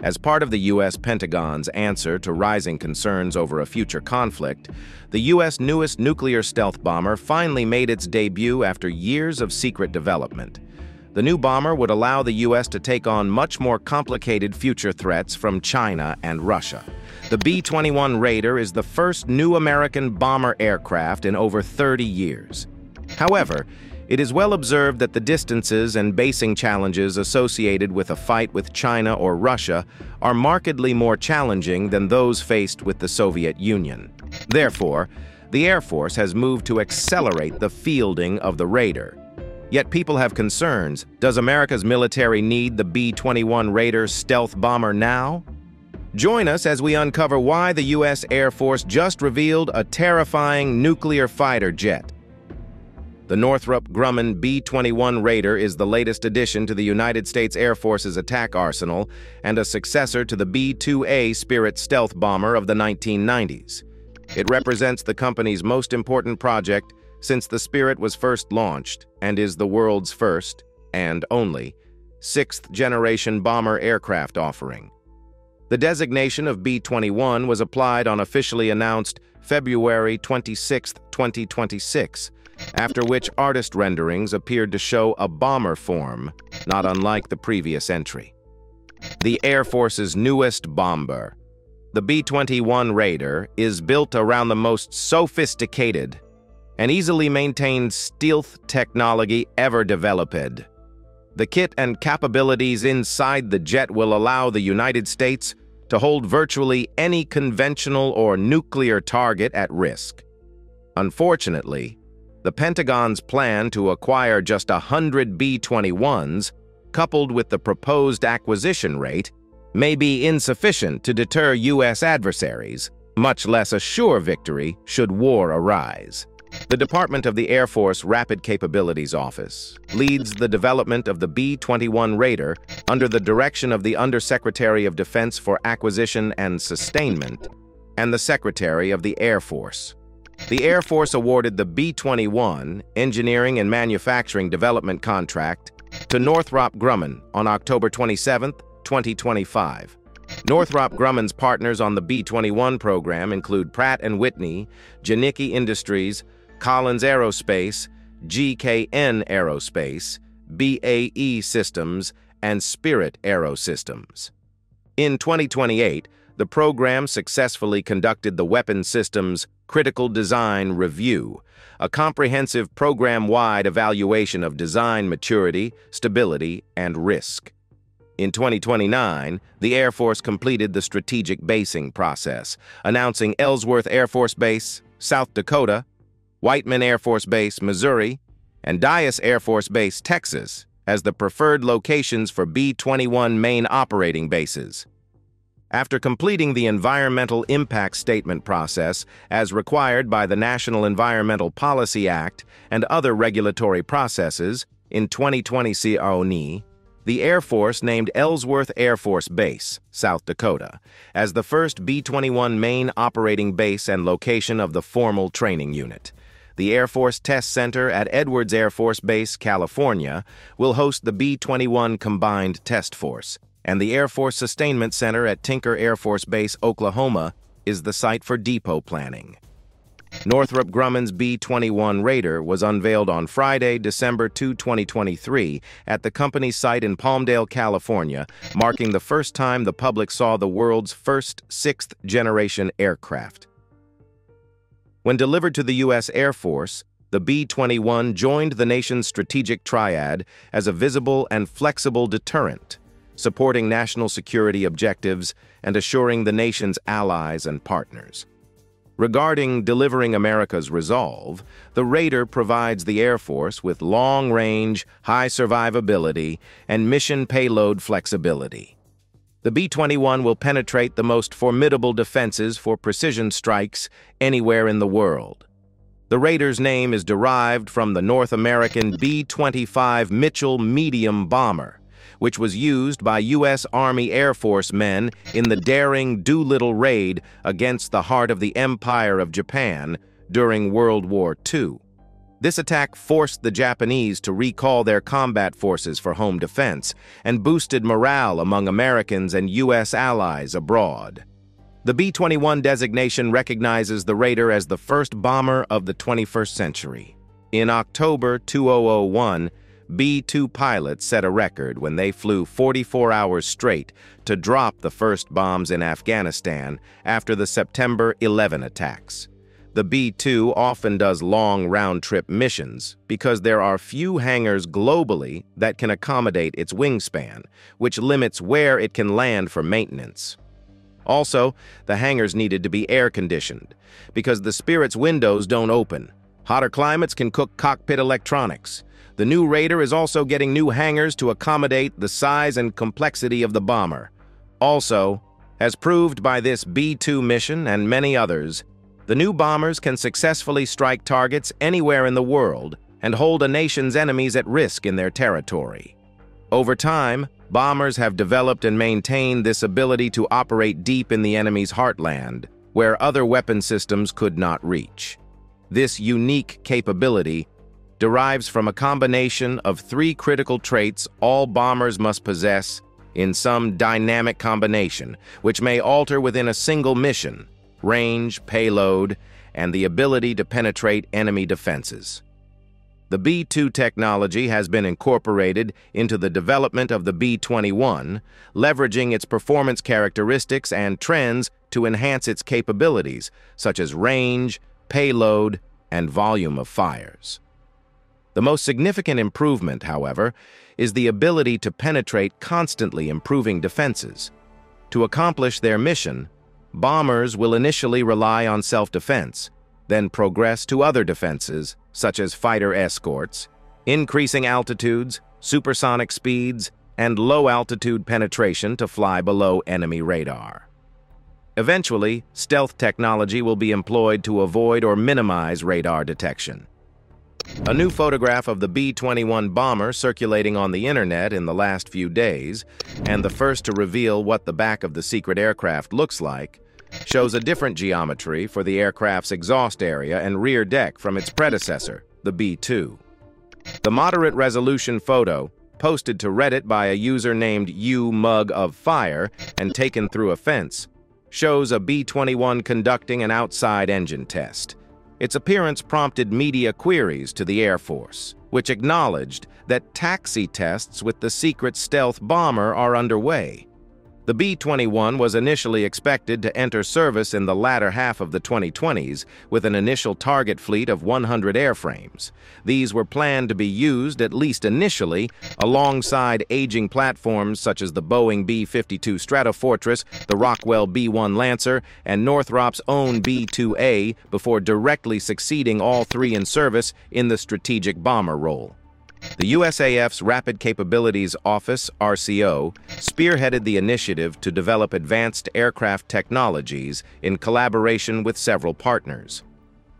As part of the U.S. Pentagon's answer to rising concerns over a future conflict, the U.S. newest nuclear stealth bomber finally made its debut after years of secret development. The new bomber would allow the U.S. to take on much more complicated future threats from China and Russia. The B-21 Raider is the first new American bomber aircraft in over 30 years. However, it is well observed that the distances and basing challenges associated with a fight with China or Russia are markedly more challenging than those faced with the Soviet Union. Therefore, the Air Force has moved to accelerate the fielding of the Raider. Yet people have concerns. Does America's military need the B-21 Raider stealth bomber now? Join us as we uncover why the U.S. Air Force just revealed a terrifying nuclear fighter jet. The Northrop Grumman B-21 Raider is the latest addition to the United States Air Force's attack arsenal and a successor to the B-2A Spirit stealth bomber of the 1990s. It represents the company's most important project since the Spirit was first launched and is the world's first, and only, sixth-generation bomber aircraft offering. The designation of B-21 was applied on officially announced February 26, 2026, after which artist renderings appeared to show a bomber form, not unlike the previous entry. The Air Force's newest bomber, the B-21 Raider, is built around the most sophisticated and easily maintained stealth technology ever developed. The kit and capabilities inside the jet will allow the United States to hold virtually any conventional or nuclear target at risk. Unfortunately, the Pentagon's plan to acquire just 100 B-21s, coupled with the proposed acquisition rate, may be insufficient to deter U.S. adversaries, much less assure victory should war arise. The Department of the Air Force Rapid Capabilities Office leads the development of the B-21 Raider under the direction of the Undersecretary of Defense for Acquisition and Sustainment and the Secretary of the Air Force. The Air Force awarded the B-21 Engineering and Manufacturing Development Contract to Northrop Grumman on October 27, 2025. Northrop Grumman's partners on the B-21 program include Pratt & Whitney, Janicki Industries, Collins Aerospace, GKN Aerospace, BAE Systems, and Spirit Aerosystems. In 2028, the program successfully conducted the Weapon Systems Critical Design Review, a comprehensive program-wide evaluation of design maturity, stability, and risk. In 2029, the Air Force completed the strategic basing process, announcing Ellsworth Air Force Base, South Dakota, Whiteman Air Force Base, Missouri, and Dyess Air Force Base, Texas, as the preferred locations for B-21 main operating bases. After completing the Environmental Impact Statement process as required by the National Environmental Policy Act and other regulatory processes, in 2020 CONE, the Air Force named Ellsworth Air Force Base, South Dakota, as the first B-21 main operating base and location of the formal training unit. The Air Force Test Center at Edwards Air Force Base, California, will host the B-21 Combined Test Force, and the Air Force Sustainment Center at Tinker Air Force Base, Oklahoma, is the site for depot planning. Northrop Grumman's B-21 Raider was unveiled on Friday, December 2, 2023, at the company's site in Palmdale, California, marking the first time the public saw the world's first sixth-generation aircraft. When delivered to the U.S. Air Force, the B-21 joined the nation's strategic triad as a visible and flexible deterrent, supporting national security objectives and assuring the nation's allies and partners. Regarding delivering America's resolve, the Raider provides the Air Force with long-range, high survivability, and mission payload flexibility. The B-21 will penetrate the most formidable defenses for precision strikes anywhere in the world. The Raider's name is derived from the North American B-25 Mitchell medium bomber, which was used by U.S. Army Air Force men in the daring Doolittle raid against the heart of the Empire of Japan during World War II. This attack forced the Japanese to recall their combat forces for home defense and boosted morale among Americans and U.S. allies abroad. The B-21 designation recognizes the Raider as the first bomber of the 21st century. In October 2001, B-2 pilots set a record when they flew 44 hours straight to drop the first bombs in Afghanistan after the September 11 attacks. The B-2 often does long round-trip missions because there are few hangars globally that can accommodate its wingspan, which limits where it can land for maintenance. Also, the hangars needed to be air-conditioned because the Spirit's windows don't open. Hotter climates can cook cockpit electronics. The new Raider is also getting new hangars to accommodate the size and complexity of the bomber. Also, as proved by this B-2 mission and many others, the new bombers can successfully strike targets anywhere in the world and hold a nation's enemies at risk in their territory. Over time, bombers have developed and maintained this ability to operate deep in the enemy's heartland, where other weapon systems could not reach. This unique capability derives from a combination of three critical traits all bombers must possess in some dynamic combination, which may alter within a single mission: range, payload, and the ability to penetrate enemy defenses. The B-2 technology has been incorporated into the development of the B-21, leveraging its performance characteristics and trends to enhance its capabilities, such as range, payload, and volume of fires. The most significant improvement, however, is the ability to penetrate constantly improving defenses. To accomplish their mission, bombers will initially rely on self-defense, then progress to other defenses, such as fighter escorts, increasing altitudes, supersonic speeds, and low-altitude penetration to fly below enemy radar. Eventually, stealth technology will be employed to avoid or minimize radar detection. A new photograph of the B-21 bomber circulating on the internet in the last few days, and the first to reveal what the back of the secret aircraft looks like, shows a different geometry for the aircraft's exhaust area and rear deck from its predecessor, the B-2. The moderate-resolution photo, posted to Reddit by a user named U-Mug-of-Fire and taken through a fence, shows a B-21 conducting an outside engine test. Its appearance prompted media queries to the Air Force, which acknowledged that taxi tests with the secret stealth bomber are underway. The B-21 was initially expected to enter service in the latter half of the 2020s with an initial target fleet of 100 airframes. These were planned to be used, at least initially, alongside aging platforms such as the Boeing B-52 Stratofortress, the Rockwell B-1 Lancer, and Northrop's own B-2A before directly succeeding all three in service in the strategic bomber role. The USAF's Rapid Capabilities Office, RCO, spearheaded the initiative to develop advanced aircraft technologies in collaboration with several partners.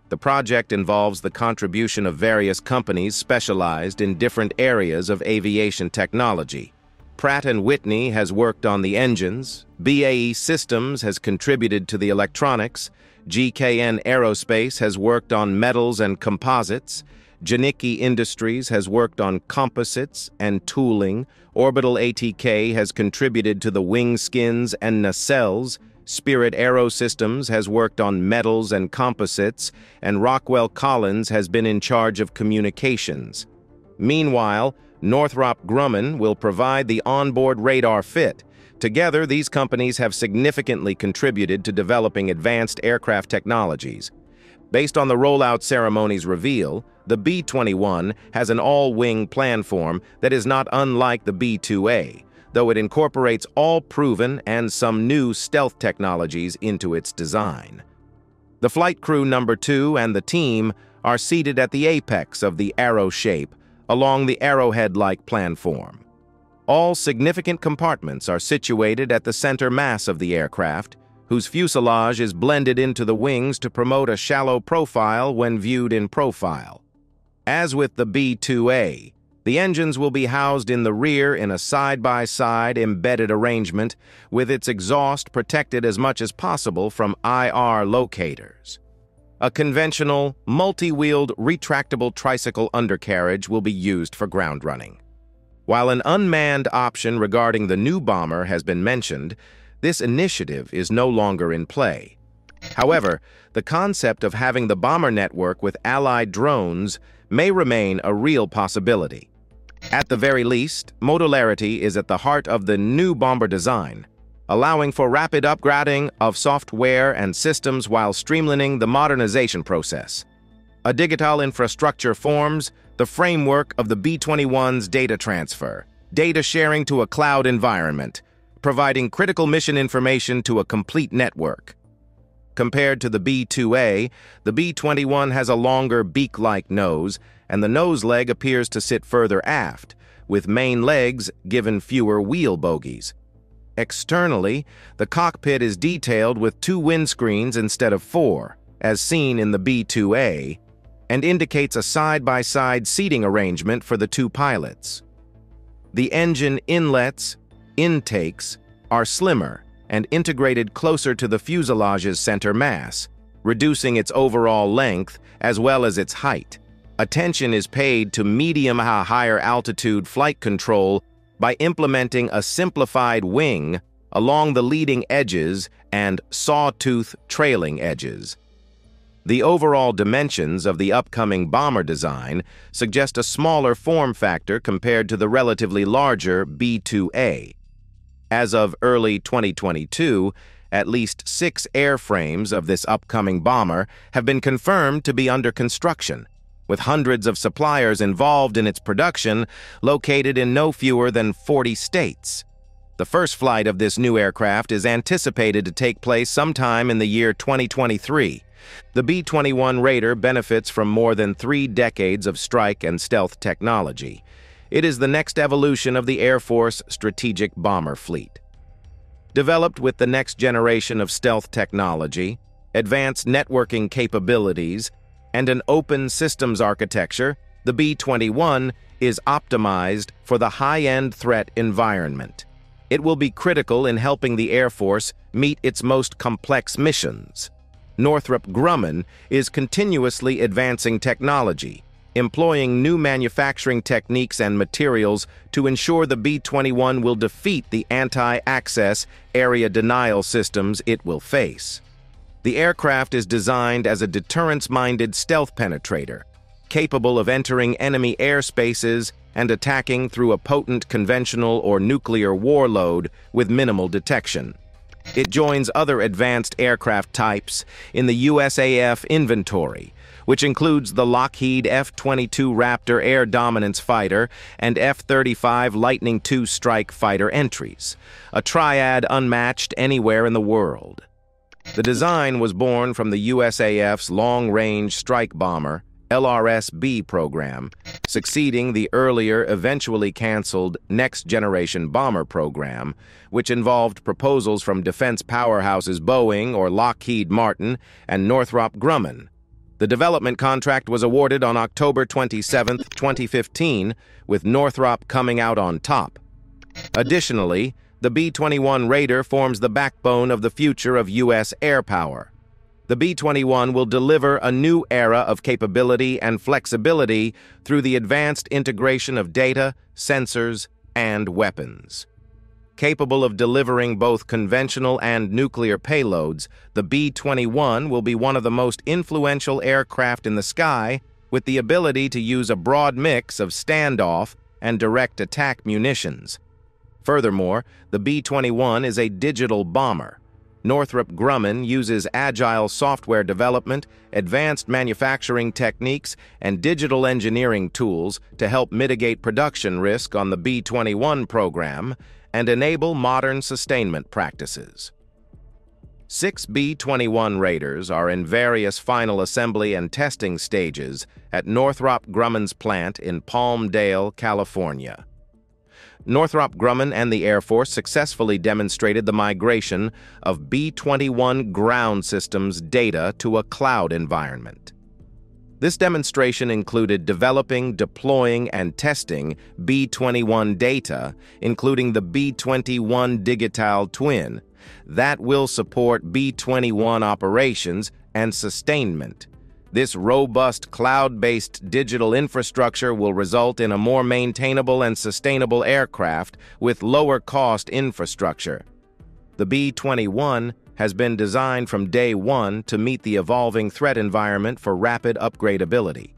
The project involves the contribution of various companies specialized in different areas of aviation technology. Pratt & Whitney has worked on the engines, BAE Systems has contributed to the electronics, GKN Aerospace has worked on metals and composites, Janicki Industries has worked on composites and tooling, Orbital ATK has contributed to the wing skins and nacelles, Spirit Aerosystems has worked on metals and composites, and Rockwell Collins has been in charge of communications. Meanwhile, Northrop Grumman will provide the onboard radar fit. Together, these companies have significantly contributed to developing advanced aircraft technologies. Based on the rollout ceremony's reveal, the B-21 has an all-wing planform that is not unlike the B-2A, though it incorporates all proven and some new stealth technologies into its design. The flight crew number 2 and the team are seated at the apex of the arrow shape along the arrowhead-like planform. All significant compartments are situated at the center mass of the aircraft, whose fuselage is blended into the wings to promote a shallow profile when viewed in profile. As with the B-2A, the engines will be housed in the rear in a side-by-side embedded arrangement, with its exhaust protected as much as possible from IR locators. A conventional, multi-wheeled, retractable tricycle undercarriage will be used for ground running. While an unmanned option regarding the new bomber has been mentioned, this initiative is no longer in play. However, the concept of having the bomber network with allied drones may remain a real possibility. At the very least, modularity is at the heart of the new bomber design, allowing for rapid upgrading of software and systems while streamlining the modernization process. A digital infrastructure forms the framework of the B-21's data transfer, data sharing to a cloud environment, providing critical mission information to a complete network. Compared to the B-2A, the B-21 has a longer beak-like nose, and the nose leg appears to sit further aft, with main legs given fewer wheel bogies. Externally, the cockpit is detailed with 2 windscreens instead of 4, as seen in the B-2A, and indicates a side-by-side seating arrangement for the 2 pilots. The engine inlets, intakes, are slimmer and integrated closer to the fuselage's center mass, reducing its overall length as well as its height. Attention is paid to medium-higher altitude flight control by implementing a simplified wing along the leading edges and sawtooth trailing edges. The overall dimensions of the upcoming bomber design suggest a smaller form factor compared to the relatively larger B-2A. As of early 2022, at least 6 airframes of this upcoming bomber have been confirmed to be under construction, with hundreds of suppliers involved in its production located in no fewer than 40 states. The first flight of this new aircraft is anticipated to take place sometime in the year 2023. The B-21 Raider benefits from more than 3 decades of strike and stealth technology. It is the next evolution of the Air Force strategic bomber fleet. Developed with the next generation of stealth technology, advanced networking capabilities, and an open systems architecture, the B-21 is optimized for the high-end threat environment. It will be critical in helping the Air Force meet its most complex missions. Northrop Grumman is continuously advancing technology, employing new manufacturing techniques and materials to ensure the B-21 will defeat the anti-access area denial systems it will face. The aircraft is designed as a deterrence-minded stealth penetrator, capable of entering enemy airspaces and attacking through a potent conventional or nuclear warload with minimal detection. It joins other advanced aircraft types in the USAF inventory, which includes the Lockheed F-22 Raptor Air Dominance Fighter and F-35 Lightning II Strike Fighter entries, a triad unmatched anywhere in the world. The design was born from the USAF's Long-Range Strike Bomber, LRS-B program, succeeding the earlier, eventually canceled Next Generation Bomber program, which involved proposals from defense powerhouses Boeing or Lockheed Martin and Northrop Grumman. The development contract was awarded on October 27, 2015, with Northrop coming out on top. Additionally, the B-21 Raider forms the backbone of the future of U.S. air power. The B-21 will deliver a new era of capability and flexibility through the advanced integration of data, sensors, and weapons. Capable of delivering both conventional and nuclear payloads, the B-21 will be one of the most influential aircraft in the sky, with the ability to use a broad mix of standoff and direct attack munitions. Furthermore, the B-21 is a digital bomber. Northrop Grumman uses agile software development, advanced manufacturing techniques, and digital engineering tools to help mitigate production risk on the B-21 program and enable modern sustainment practices. 6 B-21 Raiders are in various final assembly and testing stages at Northrop Grumman's plant in Palmdale, California. Northrop Grumman and the Air Force successfully demonstrated the migration of B-21 ground systems data to a cloud environment. This demonstration included developing, deploying, and testing B-21 data, including the B-21 Digital Twin, that will support B-21 operations and sustainment. This robust cloud-based digital infrastructure will result in a more maintainable and sustainable aircraft with lower-cost infrastructure. The B-21 has been designed from day one to meet the evolving threat environment for rapid upgradability.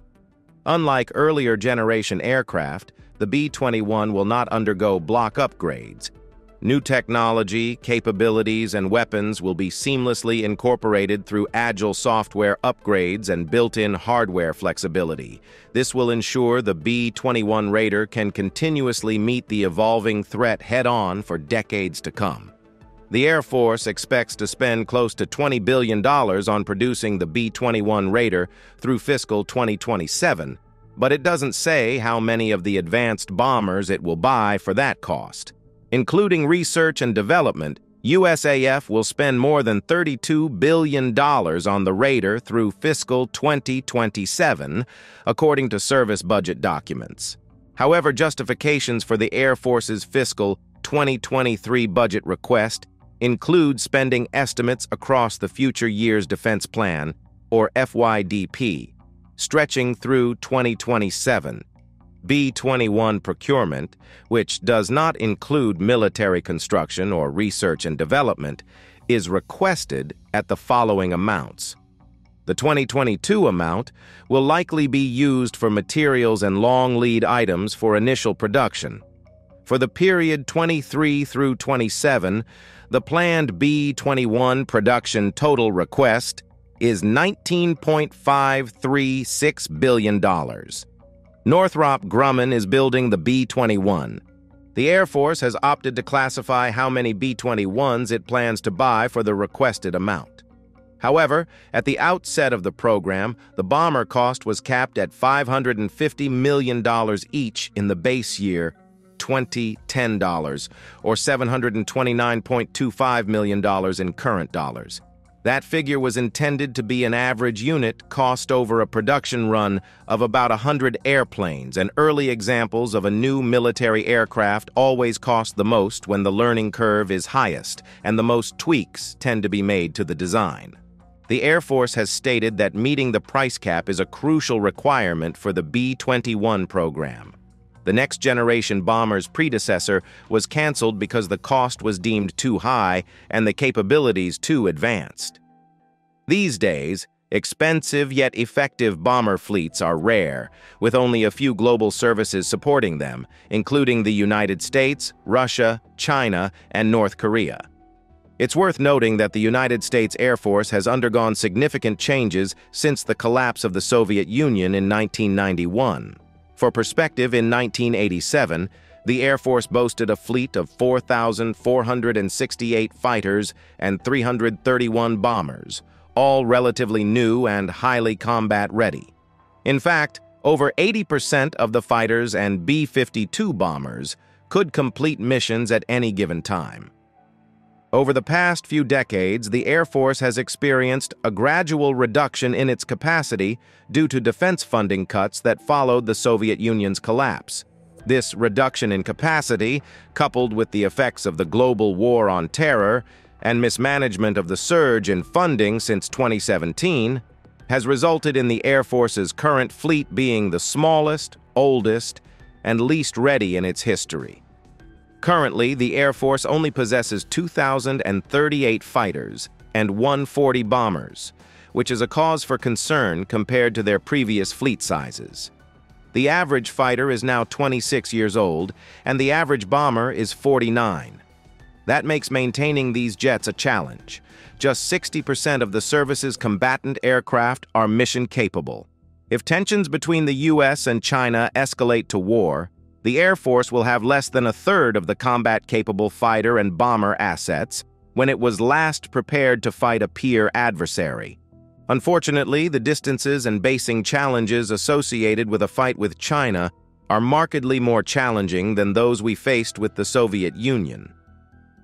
Unlike earlier generation aircraft, the B-21 will not undergo block upgrades. New technology, capabilities, and weapons will be seamlessly incorporated through agile software upgrades and built-in hardware flexibility. This will ensure the B-21 Raider can continuously meet the evolving threat head-on for decades to come. The Air Force expects to spend close to $20 billion on producing the B-21 Raider through fiscal 2027, but it doesn't say how many of the advanced bombers it will buy for that cost. Including research and development, USAF will spend more than $32 billion on the Raider through fiscal 2027, according to service budget documents. However, justifications for the Air Force's fiscal 2023 budget request include spending estimates across the Future Years Defense Plan, or FYDP, stretching through 2027. B-21 procurement, which does not include military construction or research and development, is requested at the following amounts. The 2022 amount will likely be used for materials and long lead items for initial production. For the period 23 through 27, the planned B-21 production total request is $19.536 billion. Northrop Grumman is building the B-21. The Air Force has opted to classify how many B-21s it plans to buy for the requested amount. However, at the outset of the program, the bomber cost was capped at $550 million each in the base year, 2010 dollars, or $729.25 million in current dollars. That figure was intended to be an average unit cost over a production run of about 100 airplanes, and early examples of a new military aircraft always cost the most when the learning curve is highest, and the most tweaks tend to be made to the design. The Air Force has stated that meeting the price cap is a crucial requirement for the B-21 program. The next-generation bomber's predecessor was canceled because the cost was deemed too high and the capabilities too advanced. These days, expensive yet effective bomber fleets are rare, with only a few global services supporting them, including the United States, Russia, China, and North Korea. It's worth noting that the United States Air Force has undergone significant changes since the collapse of the Soviet Union in 1991. For perspective, in 1987, the Air Force boasted a fleet of 4,468 fighters and 331 bombers, all relatively new and highly combat-ready. In fact, over 80% of the fighters and B-52 bombers could complete missions at any given time. Over the past few decades, the Air Force has experienced a gradual reduction in its capacity due to defense funding cuts that followed the Soviet Union's collapse. This reduction in capacity, coupled with the effects of the global war on terror and mismanagement of the surge in funding since 2017, has resulted in the Air Force's current fleet being the smallest, oldest, and least ready in its history. Currently, the Air Force only possesses 2,038 fighters and 140 bombers, which is a cause for concern compared to their previous fleet sizes. The average fighter is now 26 years old, and the average bomber is 49. That makes maintaining these jets a challenge. Just 60% of the service's combatant aircraft are mission-capable. If tensions between the U.S. and China escalate to war, the Air Force will have less than a third of the combat-capable fighter and bomber assets when it was last prepared to fight a peer adversary. Unfortunately, the distances and basing challenges associated with a fight with China are markedly more challenging than those we faced with the Soviet Union.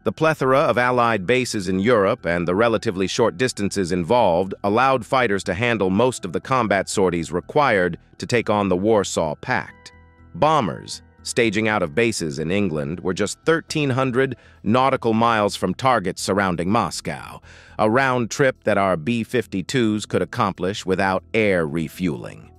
The plethora of Allied bases in Europe and the relatively short distances involved allowed fighters to handle most of the combat sorties required to take on the Warsaw Pact. Bombers, staging out of bases in England, were just 1,300 nautical miles from targets surrounding Moscow, a round trip that our B-52s could accomplish without air refueling.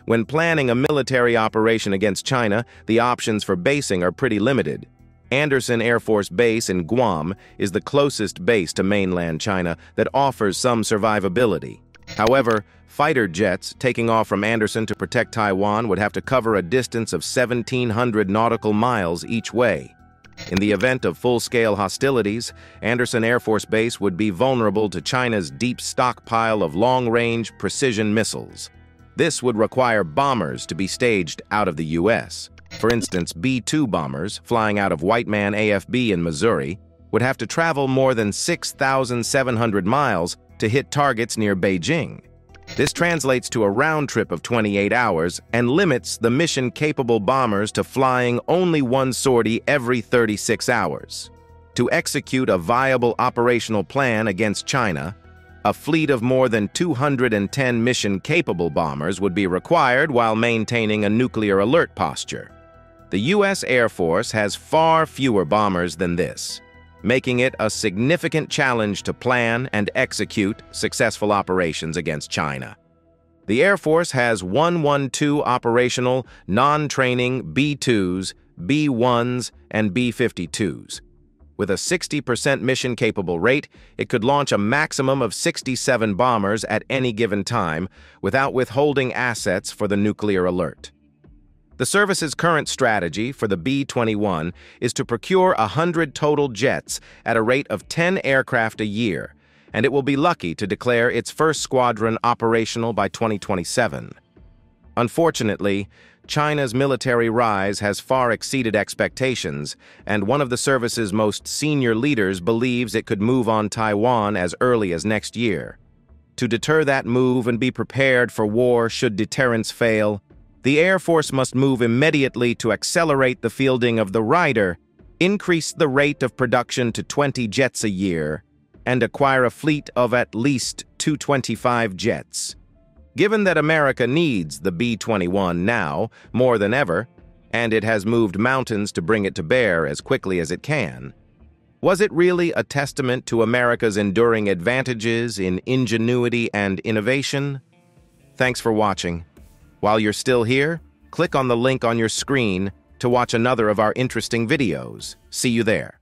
When planning a military operation against China, the options for basing are pretty limited. Andersen Air Force Base in Guam is the closest base to mainland China that offers some survivability. However, fighter jets taking off from Andersen to protect Taiwan would have to cover a distance of 1,700 nautical miles each way. In the event of full-scale hostilities, Andersen Air Force Base would be vulnerable to China's deep stockpile of long-range precision missiles. This would require bombers to be staged out of the U.S. For instance, B-2 bombers, flying out of White Man AFB in Missouri, would have to travel more than 6,700 miles to hit targets near Beijing. This translates to a round trip of 28 hours and limits the mission-capable bombers to flying only one sortie every 36 hours. To execute a viable operational plan against China, a fleet of more than 210 mission-capable bombers would be required while maintaining a nuclear alert posture. The U.S. Air Force has far fewer bombers than this, making it a significant challenge to plan and execute successful operations against China. The Air Force has 112 operational, non-training B-2s, B-1s, and B-52s. With a 60% mission-capable rate, it could launch a maximum of 67 bombers at any given time without withholding assets for the nuclear alert. The service's current strategy for the B-21 is to procure 100 total jets at a rate of 10 aircraft a year, and it will be lucky to declare its first squadron operational by 2027. Unfortunately, China's military rise has far exceeded expectations, and one of the service's most senior leaders believes it could move on Taiwan as early as next year. To deter that move and be prepared for war should deterrence fail, the Air Force must move immediately to accelerate the fielding of the Rider, increase the rate of production to 20 jets a year, and acquire a fleet of at least 225 jets. Given that America needs the B-21 now, more than ever, and it has moved mountains to bring it to bear as quickly as it can, was it really a testament to America's enduring advantages in ingenuity and innovation? Thanks for watching. While you're still here, click on the link on your screen to watch another of our interesting videos. See you there.